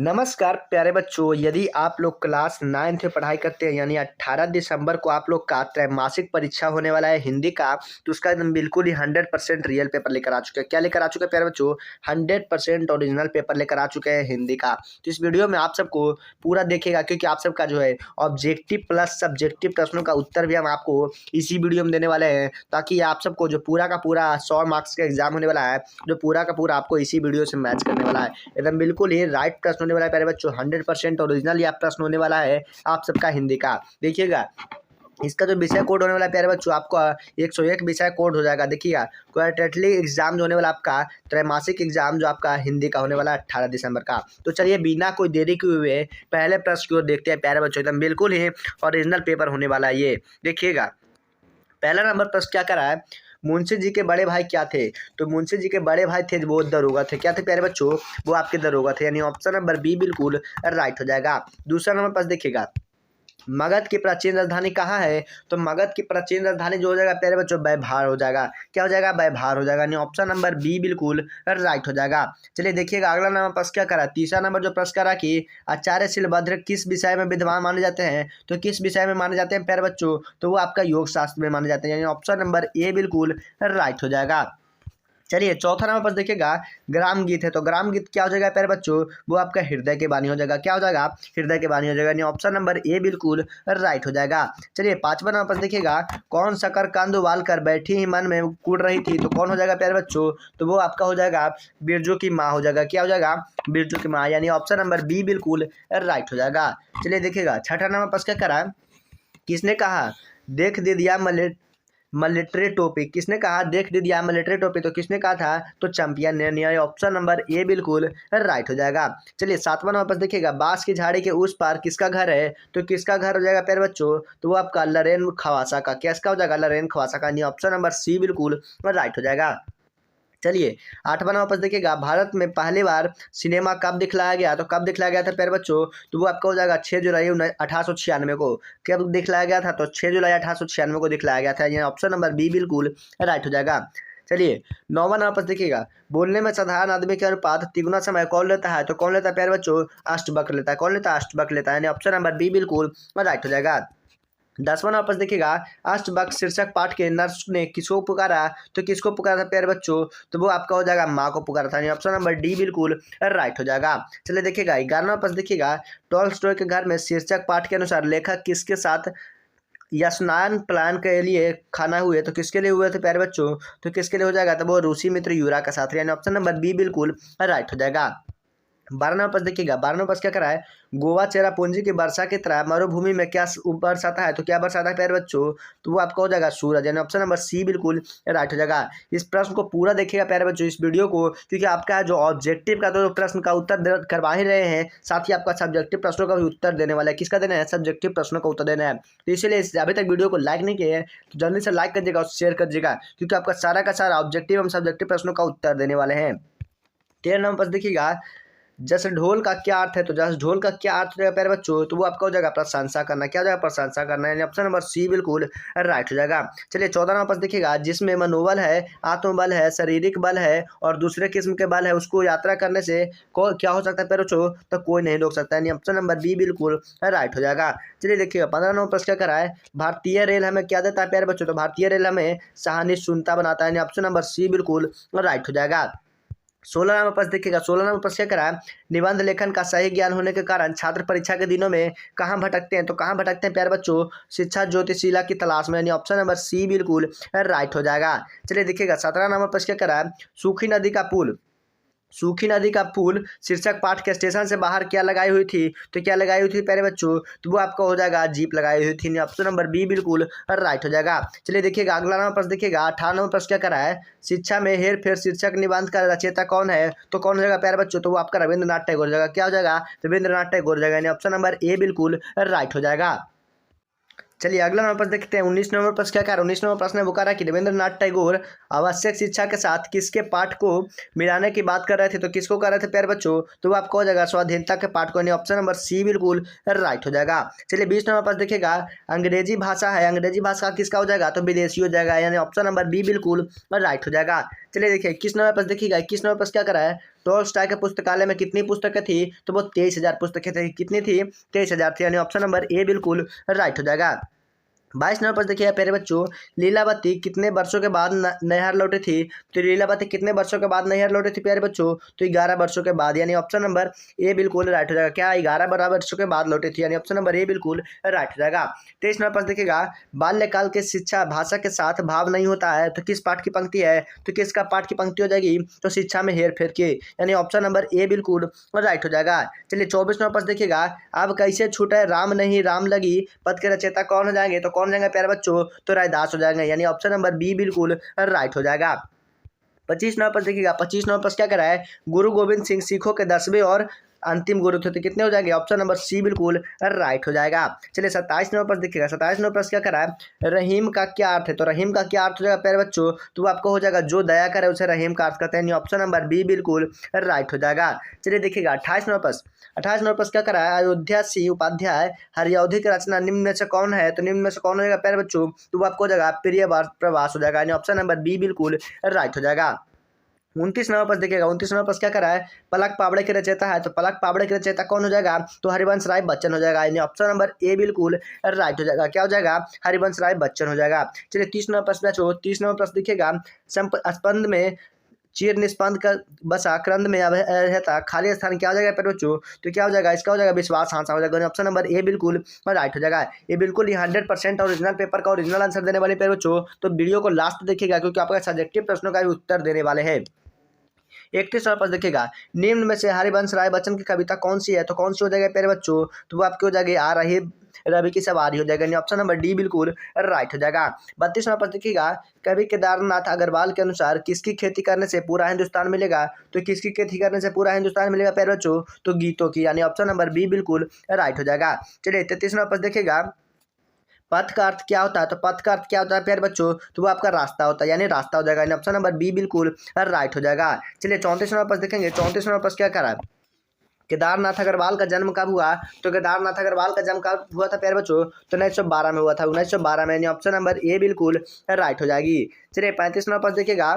नमस्कार प्यारे बच्चों। यदि आप लोग क्लास 9th में पढ़ाई करते हैं यानी 18 दिसंबर को आप लोग का त्रैमासिक परीक्षा होने वाला है हिंदी का, तो उसका एकदम बिल्कुल ही 100% रियल पेपर लेकर आ चुके हैं। क्या लेकर आ चुके हैं प्यारे बच्चों? 100% ओरिजिनल पेपर लेकर आ चुके हैं हिंदी का। तो इस वीडियो में आप सबको पूरा देखेगा, क्योंकि आप सबका जो है ऑब्जेक्टिव प्लस सब्जेक्टिव प्रश्नों का उत्तर भी हम आपको इसी वीडियो में देने वाले हैं, ताकि आप सबको जो पूरा का पूरा 100 मार्क्स का एग्जाम होने वाला है, जो पूरा का पूरा आपको इसी वीडियो से मैच करने वाला है। एकदम बिल्कुल ही राइट प्रश्न होने वाला है प्यारे बच्चों। 100% ओरिजिनल या प्रश्न होने वाला है आप सबका हिंदी का। देखिएगा, इसका जो विषय कोड होने वाला है प्यारे बच्चों, आपका 101 विषय कोड हो जाएगा। देखिएगा, क्वार्टरली एग्जाम जो होने वाला आपका त्रैमासिक एग्जाम जो आपका हिंदी का होने वाला है 18 दिसंबर का। तो चलिए बिना कोई देरी किए हुए पहले प्रश्न की ओर देखते हैं प्यारे बच्चों। एकदम बिल्कुल ही ओरिजिनल पेपर होने वाला है ये। देखिएगा, पहला नंबर प्रश्न क्या करा है, मुंशी जी के बड़े भाई क्या थे? तो मुंशी जी के बड़े भाई थे वो दरोगा थे। क्या थे प्यारे बच्चों? वो आपके दरोगा थे, यानी ऑप्शन नंबर बी बिल्कुल राइट हो जाएगा। दूसरा नंबर प्रश्न देखिएगा, मगध की प्राचीन राजधानी कहाँ है? तो मगध की प्राचीन राजधानी जो हो जाएगा प्यारे बच्चों, व्यवहार हो जाएगा। क्या हो जाएगा? व्यवहार हो जाएगा, यानी ऑप्शन नंबर बी बिल्कुल राइट हो जाएगा। चलिए देखिएगा, अगला नंबर प्रश्न क्या करा, तीसरा नंबर जो प्रश्न करा कि आचार्य शिलभद्र किस विषय में विद्वान माने जाते हैं? तो किस विषय में माने जाते हैं प्यारे बच्चों? तो वो आपका योग शास्त्र में माने जाते हैं, यानी ऑप्शन नंबर ए बिल्कुल राइट हो जाएगा। चलिए चौथा नंबर पर देखिएगा, ग्राम गीत है, तो ग्राम गीत क्या हो जाएगा प्यारे बच्चों? वो आपका हृदय के बानी हो जाएगा। क्या हो जाएगा? हृदय के बानी हो जाएगा, यानी ऑप्शन नंबर ए बिल्कुल राइट हो जाएगा। चलिए पांचवा नंबर पर देखिएगा, कौन शकरकंद उबाल कर बैठी ही मन में कूट रही थी? तो कौन हो जाएगा प्यारे बच्चों? तो वो आपका हो जाएगा बिरजू की माँ हो जाएगा। क्या हो जाएगा? बिरजू की माँ, यानी ऑप्शन नंबर बी बिल्कुल राइट हो जाएगा। चलिए देखिएगा, छठा नंबर पर क्या करा, किसने कहा देख दे दिया मलेट्रे टोपी? किसने कहा देख दे दिया मलेट्रे टोपी? तो किसने कहा था? तो चैंपियन ने। ऑप्शन नंबर ए बिल्कुल राइट हो जाएगा। चलिए सातवां नंबर पर देखिएगा, बांस की झाड़ी के उस पार किसका घर है? तो किसका घर हो जाएगा प्यारे बच्चों? तो वो आपका लरेन खवासा का। किसका हो जाएगा? लरेन खवासा का, यानी ऑप्शन नंबर सी बिल्कुल राइट हो जाएगा। चलिए आठवां नंबर पर देखिएगा, भारत में पहली बार सिनेमा कब दिखलाया गया? तो कब दिखलाया गया था प्यारे बच्चों? तो वो आपका हो जाएगा 6 जुलाई 1896 को। कब दिखलाया गया था? तो 6 जुलाई 1896 को दिखलाया गया था, यानी ऑप्शन नंबर बी बिल्कुल राइट हो जाएगा। चलिए नौवां नंबर पर देखिएगा, बोलने में साधारण आदमी के अनुपात तिगुना समय कौन लेता है? तो कौन लेता है प्यारे बच्चों? अष्टवक्र लेता है। कौन लेता है? अष्टवक्र लेता है, यानी ऑप्शन नंबर बी बिल्कुल राइट हो जाएगा। 10वां नंबर देखिएगा, अष्टवक्र शीर्षक पाठ के नर्स ने किसको पुकारा? तो किसको पुकारा था प्यारे बच्चों? तो वो आपका हो जाएगा माँ को पुकारा था, यानी ऑप्शन नंबर डी बिल्कुल राइट हो जाएगा। चलिए देखिएगा, 11वां प्रश्न देखिएगा, टॉलस्टॉय के घर में शीर्षक पाठ के अनुसार लेखक किसके साथ स्नान प्लान के लिए खाना हुए? तो किसके लिए हुए थे प्यारे बच्चों? तो किसके लिए हो जाएगा? तो वो रूसी मित्र यूरा के साथ, यानी ऑप्शन नंबर बी बिल्कुल राइट हो जाएगा। 12वां प्रश्न देखिएगा, 12वां प्रश्न क्या करा है, गोवा चेरापूंजी की वर्षा की तरह मरुभूमि में क्या बरसाता है? तो क्या बरसाता है प्यारे बच्चों? तो वो आपका हो जाएगा सूरज, यानी ऑप्शन नंबर सी बिल्कुल राइट हो जाएगा। इस प्रश्न को पूरा देखिएगा प्यारे बच्चों इस वीडियो को, क्योंकि आपका जो ऑब्जेक्टिव का तो प्रश्न का उत्तर करवा ही रहे हैं, साथ ही आपका सब्जेक्टिव प्रश्नों का भी उत्तर देने वाला है। किसका देना है? सब्जेक्टिव प्रश्नों का उत्तर देना है। तो इसलिए अभी तक वीडियो को लाइक नहीं किए हैं तो जल्दी से लाइक करिएगा और शेयर करिएगा, क्योंकि आपका सारा का सारा ऑब्जेक्टिव एवं सब्जेक्टिव प्रश्नों का उत्तर देने वाले हैं। 13 नंबर पर देखिएगा, जस ढोल का क्या अर्थ है? तो जस ढोल का क्या अर्थ हो जाएगा प्यारे बच्चों? तो वो आपका हो जाएगा प्रशंसा करना। क्या हो जाएगा? प्रशंसा करना, यानी ऑप्शन नंबर सी बिल्कुल राइट हो जाएगा। चलिए 14 नंबर पर देखिएगा, जिसमें मनोबल है, आत्मबल है, शारीरिक बल है और दूसरे किस्म के बल है, उसको यात्रा करने से क्या हो सकता है प्यारे बच्चों? तो कोई नहीं रोक सकता, यानी ऑप्शन नंबर बी बिल्कुल राइट हो जाएगा। चलिए देखिएगा, 15 नंबर प्रश्न क्या करा है, भारतीय रेल हमें क्या देता है प्यारे बच्चों? तो भारतीय रेल हमें सहानिशून्यता बनाता है, यानी ऑप्शन नंबर सी बिल्कुल राइट हो जाएगा। 16 नंबर प्रश्न देखिएगा, 16 नंबर प्रश्न क्या करा, निबंध लेखन का सही ज्ञान होने के कारण छात्र परीक्षा के दिनों में कहाँ भटकते हैं? तो कहाँ भटकते हैं प्यारे बच्चों? शिक्षा ज्योतिषीला की तलाश में, यानी ऑप्शन नंबर सी बिल्कुल राइट हो जाएगा। चलिए देखिएगा, 17 नंबर प्रश्न क्या करा, सूखी नदी का पुल, सूखी नदी का पुल शीर्षक पाठ के स्टेशन से बाहर क्या लगाई हुई थी? तो क्या लगाई हुई थी प्यारे बच्चों? तो वो आपका हो जाएगा जीप लगाई हुई थी, ऑप्शन नंबर बी बिल्कुल राइट हो जाएगा। चलिए देखिएगा, अगला नंबर प्रश्न देखिएगा, 18 नंबर प्रश्न क्या करा है, शिक्षा में हेर फेर शीर्षक निबंध का रचयिता कौन है? तो कौन हो जाएगा प्यारे बच्चों? तो वो आपका रविंद्रनाथ टैगोर हो जाएगा। क्या हो जाएगा? रविंद्रनाथ टैगोर हो जाएगा, यानी ऑप्शन नंबर ए बिल्कुल राइट हो जाएगा। चलिए अगला नंबर प्रश्न देखते हैं, 19 नंबर प्रश्न क्या करा, 19 नंबर प्रश्न है वो कह रहा है कि रविंद्रनाथ टैगोर आवश्यक शिक्षा के साथ किसके पाठ को मिलाने की बात कर रहे थे? तो किसको कर रहे थे प्यारे बच्चों? तो वो आपको हो जाएगा स्वाधीनता के पाठ को, यानी ऑप्शन नंबर सी बिल्कुल राइट हो जाएगा। चलिए 20 नंबर प्रश्न देखिएगा, अंग्रेजी भाषा है, अंग्रेजी भाषा किसका हो जाएगा? तो विदेशी हो जाएगा, यानी ऑप्शन नंबर बी बिल्कुल राइट हो जाएगा। चलिए देखिए 21 नंबर प्रश्न देखिएगा, 21 नंबर प्रश्न क्या करा है, टोल्स्टॉय के पुस्तकालय में कितनी पुस्तकें थी? तो वो 23,000 पुस्तकें थी। कितनी थी? 23,000 थी, यानी ऑप्शन नंबर ए बिल्कुल राइट हो जाएगा। 22 नंबर पर देखिए प्यारे बच्चों, लीलावती कितने वर्षों के बाद नैहर लौटी थी? तो लीलावती कितने वर्षों के बाद नैहर लौटी थी प्यारे बच्चों? तो 11 वर्षों के बाद, यानी ऑप्शन नंबर ए बिल्कुल राइट हो जाएगा। क्या 11 वर्षों के बाद लौटी थी, यानी ऑप्शन नंबर ए बिल्कुल राइट हो जाएगा। 23 नंबर पर देखिएगा, बाल्यकाल की शिक्षा भाषा के साथ भाव नहीं होता है, तो किस पाठ की पंक्ति है? तो किसका पाठ की पंक्ति हो जाएगी? तो शिक्षा में हेर फेर की, यानी ऑप्शन नंबर ए बिल्कुल राइट हो जाएगा। चलिए 24 नंबर पर देखिएगा, अब कैसे छूटे राम नहीं राम लगी पद के रचयिता कौन हो जाएंगे? तो कौन हो जाएंगे प्यारे बच्चों? तो रैदास हो जाएंगे, यानी ऑप्शन नंबर बी बिल्कुल राइट हो जाएगा। 25 नंबर पर देखिएगा, 25 नंबर पर क्या करा है? गुरु गोविंद सिंह सिखों के 10वें और अंतिम गुरु थे, तो कितने हो जाएंगे? ऑप्शन नंबर सी बिल्कुल राइट हो जाएगा। चलिए 27 नंबर पर देखिएगा, 27 नंबर पर क्या करा है? रहीम का क्या अर्थ है? तो रहीम का क्या अर्थ हो जाएगा प्यारे बच्चों? तो आपको हो जाएगा जो दया करे उसे रहीम का अर्थ करते हैं, ऑप्शन नंबर बी बिल्कुल राइट हो जाएगा। चलिए देखिएगा 28 नंबर पर, 28 नंबर पर क्या करा है? अयोध्या सिंह उपाध्याय हरिऔधी की रचना निम्न में से कौन है? तो निम्न में से कौन हो जाएगा प्यारे बच्चों? तो आपको हो जाएगा प्रिय प्रवास हो जाएगा, यानी ऑप्शन नंबर बी बिल्कुल राइट हो जाएगा। 29 नंबर पर देखिएगा, 29 नंबर पर क्या करा है? पलक पाबड़े के रचयिता है, तो पलक पाबड़े के रचयिता कौन हो जाएगा? तो हरिवंश राय बच्चन हो जाएगा, यानी ऑप्शन नंबर ए बिल्कुल राइट हो जाएगा। क्या हो जाएगा? हरिवंश राय बच्चन हो जाएगा। चलिए 30 नंबर प्रश्न बच्चों, 30 नंबर प्रश्न देखिएगा, स्पंद में चीर निस्पंद का बसा क्रंद में रहता खाली स्थान क्या हो जाएगा प्यारे बच्चों? तो क्या हो जाएगा? इसका हो जाएगा विश्वास हांसा हो जाएगा, ऑप्शन नंबर ए बिल्कुल राइट हो जाएगा। ये बिल्कुल ही 100% ओरिजिनल पेपर का ओरिजिनल आंसर देने वाले प्यारे बच्चों, तो वीडियो को लास्ट देखिएगा क्योंकि आपका सब्जेक्टिव प्रश्नों का भी उत्तर देने वाले हैं। 31 नंबर पर देखिएगा, निम्न में से हरिवंश राय बच्चन की कविता कौन सी है? तो कौन सी हो जाएगा प्यारे बच्चों? तो वो आपकी हो जाएगी आ रही रवि की सवारी हो जाएगा, ऑप्शन नंबर डी बिल्कुल राइट हो जाएगा। 32 नंबर पर देखिएगा, कवि केदारनाथ अग्रवाल के अनुसार किसकी खेती करने से पूरा हिंदुस्तान मिलेगा? तो किसकी खेती करने से पूरा हिंदुस्तान मिलेगा प्यारे बच्चों? तो गीतों की, यानी ऑप्शन नंबर बी बिल्कुल राइट हो जाएगा। चलिए 33 नंबर पर देखिएगा, पथ का अर्थ क्या होता है? तो पथ का अर्थ क्या होता है प्यारे बच्चों? तो वो आपका रास्ता होता है, यानी रास्ता हो जाएगा, ऑप्शन नंबर बी बिल्कुल राइट हो जाएगा। चलिए 34 नंबर पर देखेंगे, 34 नंबर पर क्या करा है? केदारनाथ अग्रवाल का जन्म कब हुआ? तो केदारनाथ अग्रवाल का जन्म कब हुआ था प्यारे बच्चों? तो 1912 में हुआ था, 1912 में, यानी ऑप्शन नंबर ए बिल्कुल राइट हो जाएगी। चलिए 35 नंबर पर देखिएगा,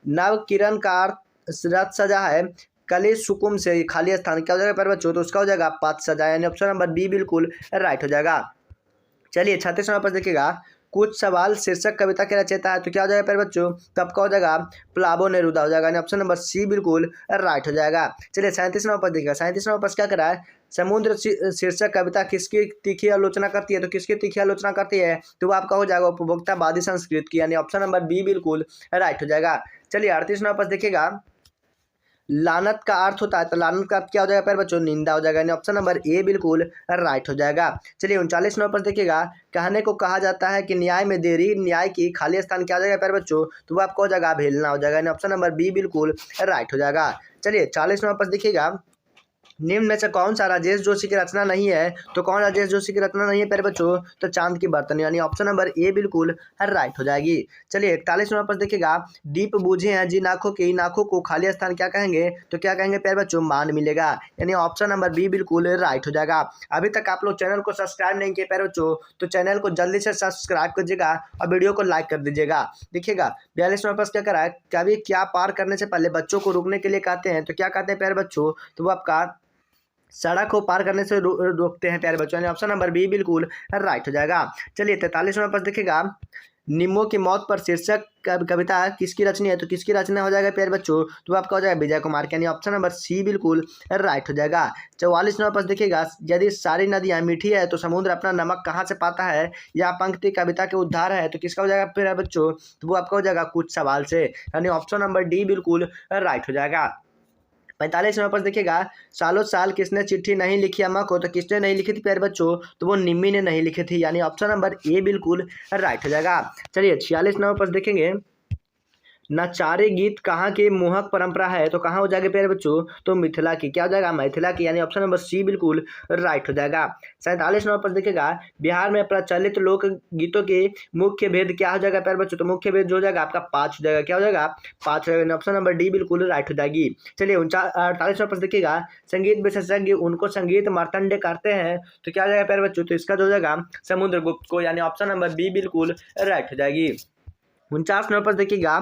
नव किरण का रथ सजा है कली सुकुम से खाली स्थान क्या हो जाएगा प्यारे बच्चों? तो उसका हो जाएगा पथ सजा, यानी ऑप्शन नंबर बी बिल्कुल राइट हो जाएगा। चलिए 36 नंबर पर देखिएगा, कुछ सवाल शीर्षक कविता के रचयिता है, तो क्या हो जाएगा प्यारे बच्चों? तो आपका हो जाएगा प्लाबो नेरुदा हो जाएगा, ऑप्शन नंबर सी बिल्कुल राइट हो जाएगा। चलिए 37 नंबर पर देखिएगा, 37 नंबर पर क्या करा है? समुद्र शीर्षक कविता किसकी तीखी आलोचना करती है? तो किसकी तीखी आलोचना करती है? तो वो आपका हो जाएगा उपभोक्तावादी संस्कृत की, यानी ऑप्शन नंबर बी बिल्कुल राइट हो जाएगा। चलिए 38 नंबर पर देखिएगा, लानत का अर्थ होता है, तो लानत का अर्थ क्या हो जाएगा प्यारे बच्चों? निंदा हो जाएगा, यानी ऑप्शन नंबर ए बिल्कुल राइट हो जाएगा। चलिए 39 नंबर पर देखिएगा, कहने को कहा जाता है कि न्याय में देरी न्याय की खाली स्थान क्या हो जाएगा प्यारे बच्चों? तो वो आपको हो जाएगा भेलना हो जाएगा, यानी ऑप्शन नंबर बी बिल्कुल राइट हो जाएगा। चलिए 40 नंबर पर देखिएगा, निम्न में से कौन सा राजेश जोशी की रचना नहीं है? तो कौन राजेश जोशी की रचना नहीं है प्यारे बच्चों? तो चांद की बर्तन, यानी ऑप्शन नंबर ए बिल्कुल राइट हो जाएगी। चलिए 41 नंबर पर देखिएगा, दीप बूझे हैं जिन आंखों की नाखों को खाली स्थान क्या कहेंगे? तो क्या कहेंगे प्यारे बच्चों? मान मिलेगा, यानी ऑप्शन नंबर बी बिल्कुल राइट हो जाएगा। अभी तक आप लोग चैनल को सब्सक्राइब नहीं किए प्यारे बच्चों, तो चैनल को जल्दी से सब्सक्राइब कीजिएगा और वीडियो को लाइक कर दीजिएगा। देखिएगा 42 नंबर पर क्या करा है? कभी क्या पार करने से पहले बच्चों को रुकने के लिए कहते हैं, तो क्या कहते हैं प्यारे बच्चों? तो वो आपका सड़क को पार करने से रोकते हैं प्यारे बच्चों, यानी ऑप्शन नंबर बी बिल्कुल राइट हो जाएगा। चलिए 43 नंबर पर देखिएगा, निम्मो की मौत पर शीर्षक कविता किसकी रचना है? तो किसकी रचना हो जाएगा प्यारे बच्चों? तो आपका हो जाएगा विजय कुमार के, यानी ऑप्शन नंबर सी बिल्कुल राइट हो जाएगा। 44 नंबर पर देखिएगा, यदि सारी नदियां मीठी है तो समुद्र अपना नमक कहाँ से पाता है? यह पंक्ति कविता के उद्धार है, तो किसका हो जाएगा प्यारे बच्चों? तो वो आपका हो जाएगा कुछ सवाल से, यानी ऑप्शन नंबर डी बिल्कुल राइट हो जाएगा। 45 नंबर पर देखिएगा, सालों साल किसने चिट्ठी नहीं लिखी अम्मा को? तो किसने नहीं लिखी थी प्यारे बच्चों? तो वो निम्मी ने नहीं लिखी थी, यानी ऑप्शन नंबर ए बिल्कुल राइट हो जाएगा। चलिए 46 नंबर पर देखेंगे, नचारी गीत कहाँ की मोहक परंपरा है? तो कहाँ हो जाएगा प्यारे बच्चों? तो मिथिला की, क्या हो जाएगा? मिथिला की, यानी ऑप्शन नंबर सी बिल्कुल राइट हो जाएगा। 47 नंबर पर देखिएगा, बिहार में प्रचलित लोक गीतों के मुख्य भेद क्या हो जाएगा प्यारे बच्चों? तो मुख्य भेद जो हो जाएगा आपका 5 हो जाएगा, क्या हो जाएगा? 5 हो जाएगा, ऑप्शन नंबर डी बिल्कुल राइट हो जाएगी। चलिए 48 नंबर पर देखिएगा, संगीत विशेषज्ञ उनको संगीत मार्तंडे करते हैं, तो क्या हो जाएगा प्यारे बच्चों? तो इसका जो हो जाएगा समुद्रगुप्त को, यानी ऑप्शन नंबर बी बिल्कुल राइट हो जाएगी। 49 नंबर पर देखिएगा,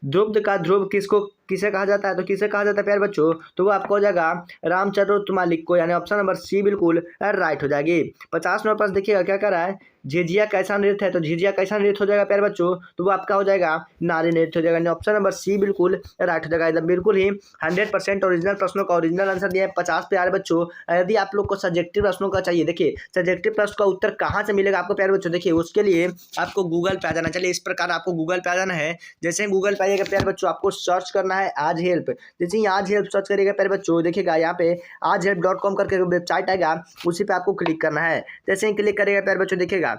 ध्रुव का ध्रुव किसको किसे कहा जाता है, तो किसे कहा जाता है प्यारे बच्चों, तो वो आपको हो जाएगा रामचंद्र मालिक को, यानी ऑप्शन नंबर सी बिल्कुल राइट हो जाएगी। 50 नंबर पास देखिएगा क्या कर रहा है, झिझिया कैसा नृत्य है, तो झिझिया कैसा नृत्य हो जाएगा प्यारे बच्चों, तो वो आपका हो जाएगा नारी नृत्य हो जाएगा। ऑप्शन नंबर सी बिल्कुल राइट हो जाएगा। एकदम बिल्कुल ही 100% ओरिजिनल प्रश्नों का ओरिजिनल आंसर दिया है 50 प्यारे बच्चों। यदि आप लोग को सब्जेक्टिव प्रश्नों का चाहिए, देखिए सब्जेक्टिव प्रश्न का उत्तर कहाँ से मिलेगा आपको प्यारे बच्चों, देखिए उसके लिए आपको गूगल पे आ जाना। चलिए इस प्रकार आपको गूगल पे आ जाना है। जैसे ही गूगल पे आइएगा प्यारे बच्चों, आपको सर्च करना है आज हेल्प। जैसे ही आज हेल्प सर्च करिएगा प्यारे बच्चों, देखिएगा यहाँ पे आज हेल्प.com करके वेबसाइट आएगा, उसी पे आपको क्लिक करना है। जैसे ही क्लिक करिएगा प्यारे बच्चों, देखिएगा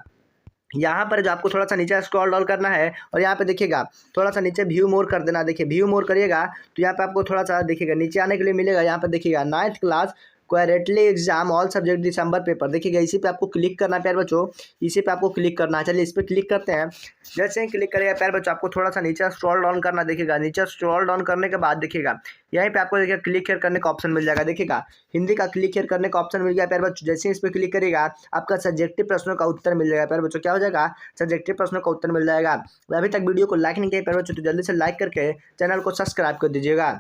यहाँ पर जो आपको थोड़ा सा नीचे स्क्रॉल डाउन करना है और यहाँ पे देखिएगा थोड़ा सा नीचे व्यू मोर कर देना। देखिए व्यू मोर करिएगा तो यहाँ पे आपको थोड़ा सा देखिएगा नीचे आने के लिए मिलेगा। यहाँ पे देखिएगा 9th class quarterly exam all subject दिसंबर पेपर, देखिएगा इसी पे आपको क्लिक करना है प्यारे बच्चों, इसी पे आपको क्लिक करना है। चलिए इस पे क्लिक करते हैं। जैसे ही क्लिक करिएगा प्यारे बच्चों, आपको थोड़ा सा नीचे स्क्रॉल डाउन करना, देखिएगा नीचे स्क्रॉल डाउन करने के बाद देखिएगा यहीं पे आपको देखिए क्लिक हेयर करने का ऑप्शन मिल जाएगा। देखिएगा हिंदी का क्लिक हेयर करने का ऑप्शन मिल गया प्यारे बच्चों। जैसे ही इस पर क्लिक करिएगा आपका सब्जेक्टिव प्रश्नों का उत्तर मिल जाएगा प्यारे बच्चों। क्या हो जाएगा, सब्जेक्टिव प्रश्नों का उत्तर मिल जाएगा। अभी तक वीडियो को लाइक नहीं किया प्यारे बच्चों, तो जल्दी से लाइक करके चैनल को सब्सक्राइब कर दीजिएगा।